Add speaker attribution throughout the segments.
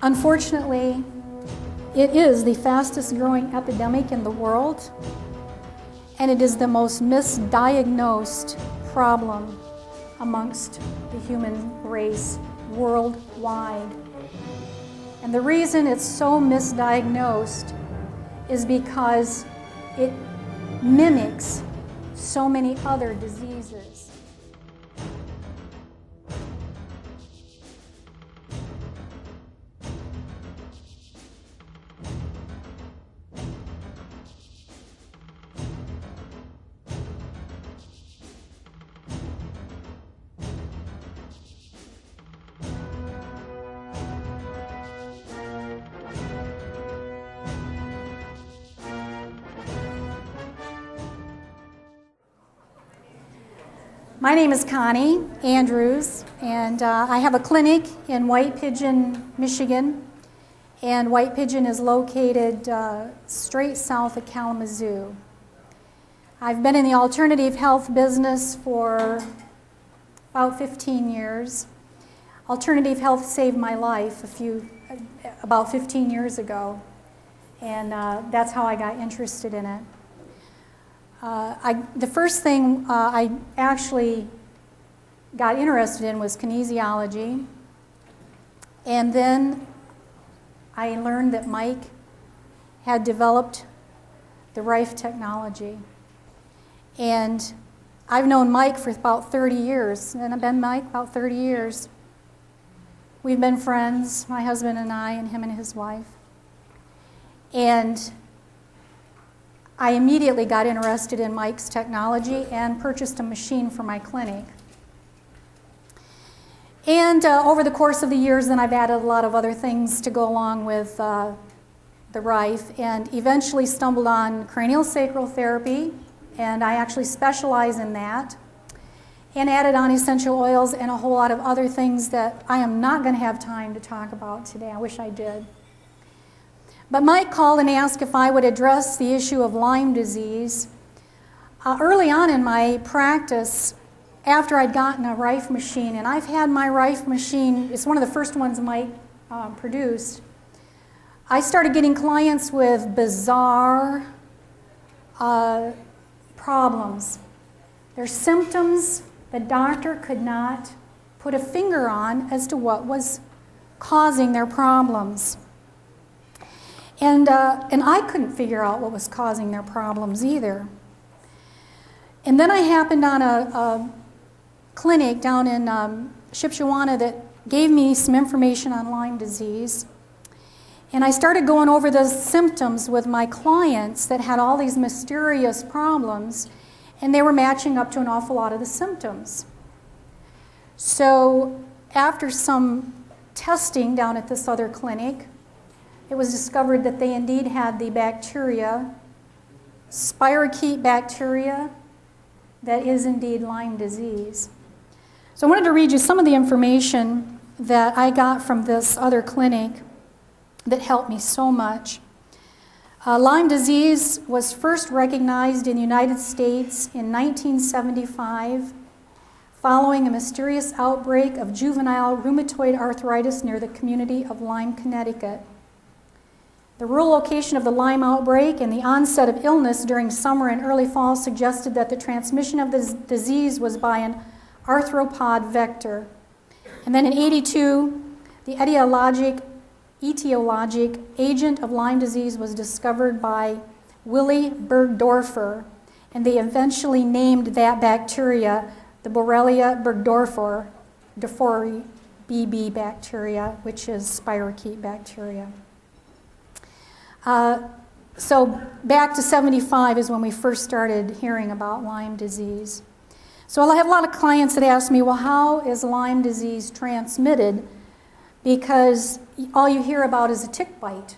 Speaker 1: Unfortunately, it is the fastest growing epidemic in the world, and it is the most misdiagnosed problem amongst the human race worldwide. And the reason it's so misdiagnosed is because it mimics so many other diseases. My name is Connie Andrews, and I have a clinic in White Pigeon, Michigan, and White Pigeon is located straight south of Kalamazoo. I've been in the alternative health business for about 15 years. Alternative health saved my life about 15 years ago, and that's how I got interested in it. The first thing I actually got interested in was kinesiology, and then I learned that Mike had developed the Rife technology. And I've known Mike for about 30 years, and I've been Mike about 30 years. We've been friends, my husband and I, and him and his wife. And I immediately got interested in Mike's technology and purchased a machine for my clinic. And over the course of the years, then I've added a lot of other things to go along with the Rife, and eventually stumbled on craniosacral therapy, and I actually specialize in that, and added on essential oils and a whole lot of other things that I am not going to have time to talk about today. I wish I did. But Mike called and asked if I would address the issue of Lyme disease. Early on in my practice, after I'd gotten a Rife machine, and I've had my Rife machine, it's one of the first ones Mike produced, I started getting clients with bizarre problems. Their symptoms the doctor could not put a finger on as to what was causing their problems. And I couldn't figure out what was causing their problems either. And then I happened on a clinic down in Shipshewana that gave me some information on Lyme disease. And I started going over the symptoms with my clients that had all these mysterious problems, and they were matching up to an awful lot of the symptoms. So after some testing down at this other clinic, it was discovered that they indeed had the bacteria, spirochete bacteria, that is indeed Lyme disease. So I wanted to read you some of the information that I got from this other clinic that helped me so much. Lyme disease was first recognized in the United States in 1975 following a mysterious outbreak of juvenile rheumatoid arthritis near the community of Lyme, Connecticut. The rural location of the Lyme outbreak and the onset of illness during summer and early fall suggested that the transmission of the disease was by an arthropod vector. And then in '82, the etiologic agent of Lyme disease was discovered by Willy Burgdorfer, and they eventually named that bacteria the Borrelia burgdorferi BB bacteria, which is spirochete bacteria. So back to '75 is when we first started hearing about Lyme disease. So I have a lot of clients that ask me, well, how is Lyme disease transmitted? Because all you hear about is a tick bite.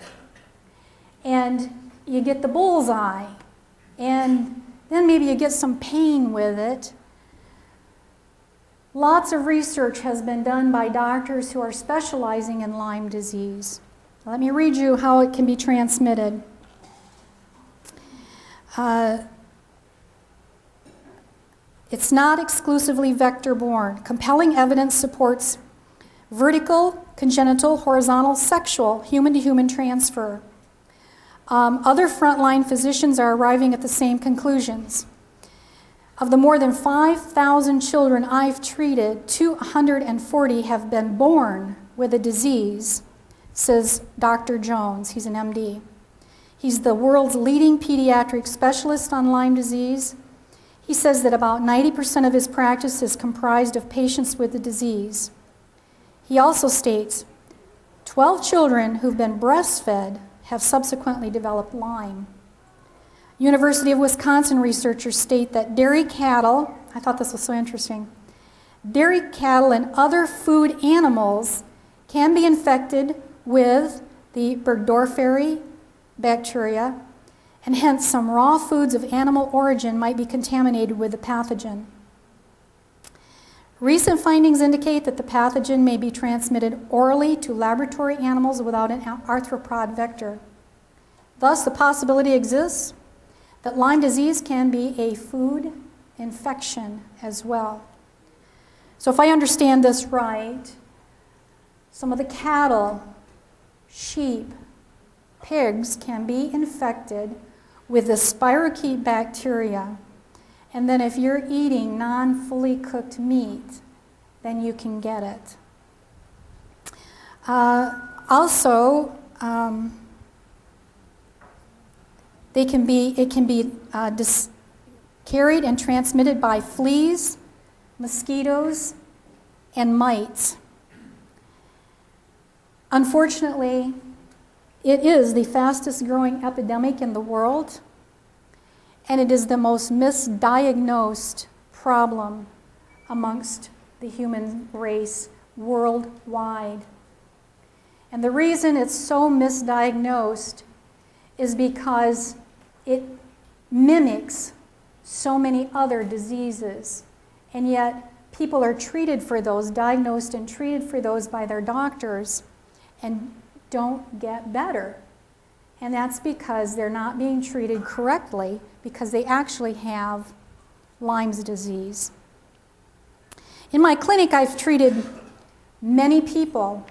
Speaker 1: And you get the bullseye. And then maybe you get some pain with it. Lots of research has been done by doctors who are specializing in Lyme disease. Let me read you how it can be transmitted. It's not exclusively vector-borne. Compelling evidence supports vertical, congenital, horizontal, sexual, human-to-human transfer. Other frontline physicians are arriving at the same conclusions. Of the more than 5,000 children I've treated, 240 have been born with a disease, says Dr. Jones. He's an MD. He's the world's leading pediatric specialist on Lyme disease. He says that about 90% of his practice is comprised of patients with the disease. He also states 12 children who've been breastfed have subsequently developed Lyme. University of Wisconsin researchers state that dairy cattle, I thought this was so interesting, dairy cattle and other food animals can be infected with the Burgdorferi bacteria, and hence some raw foods of animal origin might be contaminated with the pathogen. Recent findings indicate that the pathogen may be transmitted orally to laboratory animals without an arthropod vector. Thus, the possibility exists that Lyme disease can be a food infection as well. So if I understand this right, some of the cattle, sheep, pigs can be infected with the spirochete bacteria. And then if you're eating non-fully cooked meat, then you can get it. It can be carried and transmitted by fleas, mosquitoes, and mites. Unfortunately, it is the fastest growing epidemic in the world, and it is the most misdiagnosed problem amongst the human race worldwide. And the reason it's so misdiagnosed is because it mimics so many other diseases, and yet people are treated for those, diagnosed and treated for those by their doctors, and don't get better. And that's because they're not being treated correctly, because they actually have Lyme's disease. In my clinic, I've treated many people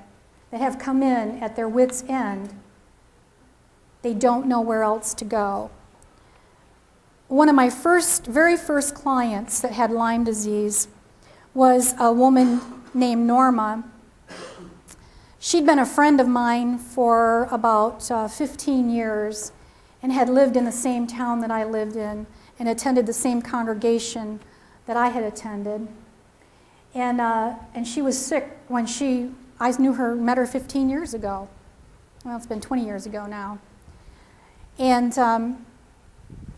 Speaker 1: that have come in at their wits' end. They don't know where else to go. One of my very first clients that had Lyme disease was a woman named Norma. She'd been a friend of mine for about 15 years and had lived in the same town that I lived in and attended the same congregation that I had attended. And she was sick when I met her 15 years ago. Well, it's been 20 years ago now. And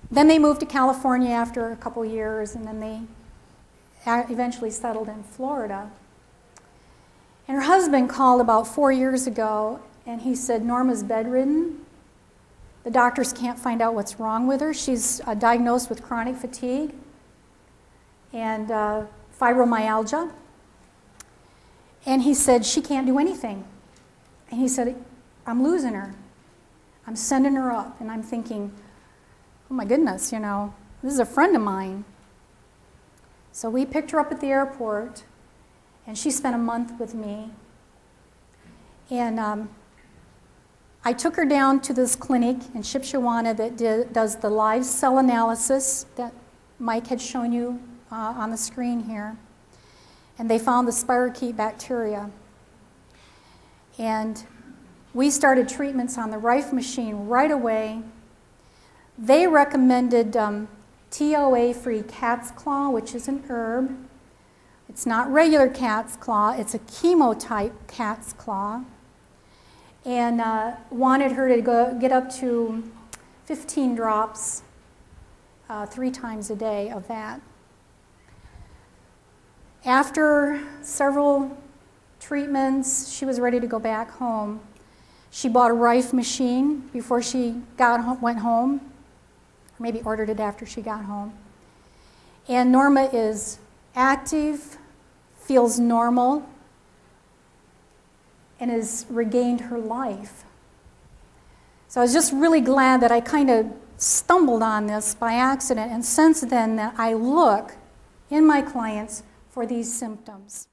Speaker 1: then they moved to California after a couple years, and then they eventually settled in Florida. And her husband called about 4 years ago, and he said, Norma's bedridden. The doctors can't find out what's wrong with her. She's diagnosed with chronic fatigue and fibromyalgia. And he said, she can't do anything. And he said, I'm losing her. I'm sending her up. And I'm thinking, oh my goodness, this is a friend of mine. So we picked her up at the airport, and she spent a month with me. And I took her down to this clinic in Shipshewana that does the live cell analysis that Mike had shown you on the screen here. And they found the spirochete bacteria. And we started treatments on the Rife machine right away. They recommended TOA-free cat's claw, which is an herb. It's not regular cat's claw, it's a chemotype cat's claw. And wanted her to get up to 15 drops 3 times a day of that. After several treatments, she was ready to go back home. She bought a Rife machine before she went home, or maybe ordered it after she got home. And Norma is active, feels normal, and has regained her life. So I was just really glad that I kind of stumbled on this by accident, and since then that I look in my clients for these symptoms.